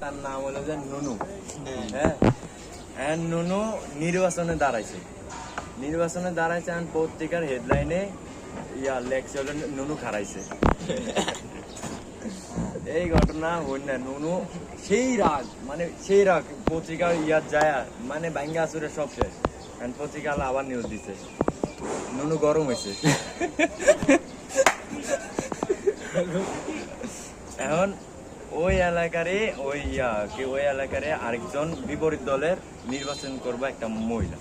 তার নাম হলো যে নুনু। হ্যাঁ, নুনু নির্বাচনে দাঁড়াইছে আর পত্রিকার হেডলাইনে লেখছে হলো নুনু খারাইছে। এই ঘটনা হই না, নুনু সেই রাগ পত্রিকা যায় মানে ভাঙ্গা আসুরে সব শেষ। পত্রিকা আবার নিউজ দিছে নুনু গরম হয়েছে। এখন ওই এলাকারে আরেকজন বিপরীত দলের নির্বাচন করবে একটা মহিলা।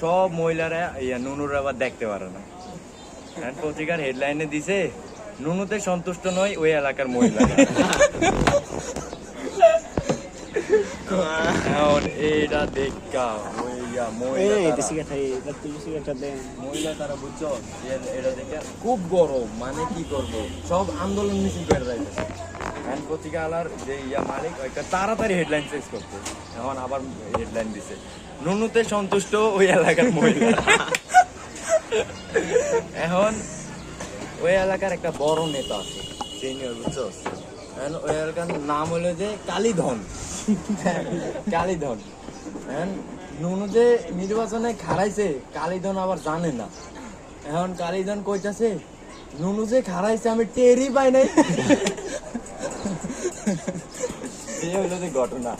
সব মহিলারা নুনুর আবার দেখতে পারে না। পত্রিকার হেডলাইনে দিছে নুনুতে সন্তুষ্ট নয় ওই এলাকার মহিলা। এখন এইটা দেখা মহিলা তারা বুঝছো এটা দেখে খুব গরম, মানে কি করবো, সব আন্দোলন মিছিল করে যাইতেছে। পত্রিকা আলার যে মালিক ওইটা তাড়াতাড়ি হেডলাইন চেঞ্জ করতে, এখন আবার হেডলাইন দিছে নুনুতে সন্তুষ্ট ওই এলাকার মহিলা। এখন ওই এলাকার একটা বড় নেতা আছে সিনিয়র, বুঝছো? ওই এলাকার নাম হলো যে কালীধন। নুনু যে নির্বাচনে খারাইছে কালীধন আবার জানে না। এখন কালীধন কইতাছে নুনু যে খারাইছে আমি টেরই পাই নাই। এই হলো যে ঘটনা।